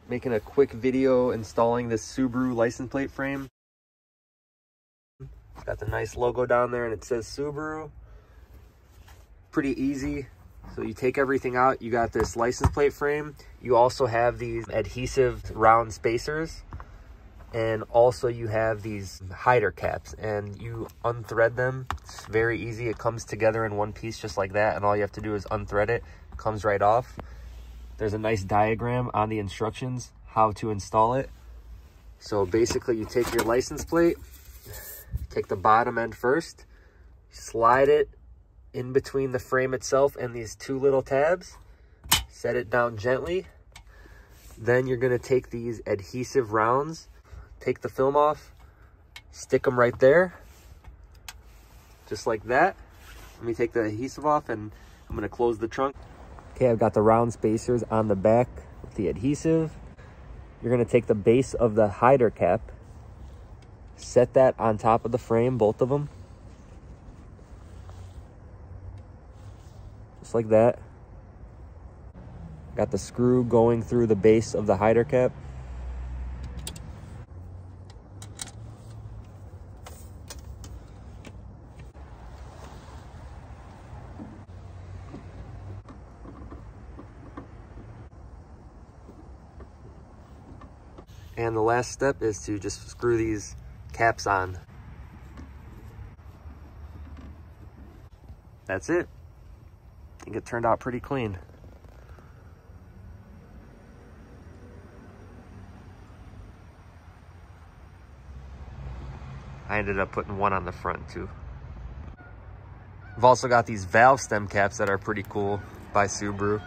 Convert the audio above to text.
making a quick video installing this Subaru license plate frame. Got the nice logo down there and it says Subaru. Pretty easy. So you take everything out, you got this license plate frame. You also have these adhesive round spacers. And also you have these hider caps, and you unthread them. It's very easy. It comes together in one piece just like that, and all you have to do is unthread it. It comes right off. There's a nice diagram on the instructions how to install it. So basically you take your license plate, take the bottom end first, slide it in between the frame itself and these two little tabs, set it down gently. Then you're going to take these adhesive rounds, take the film off, stick them right there, just like that. Let me take the adhesive off and I'm going to close the trunk. Okay, I've got the round spacers on the back with the adhesive. You're going to take the base of the hider cap, set that on top of the frame, both of them, just like that. Got the screw going through the base of the hider cap. And the last step is to just screw these caps on. That's it. I think it turned out pretty clean. I ended up putting one on the front too. I've also got these valve stem caps that are pretty cool by Subaru.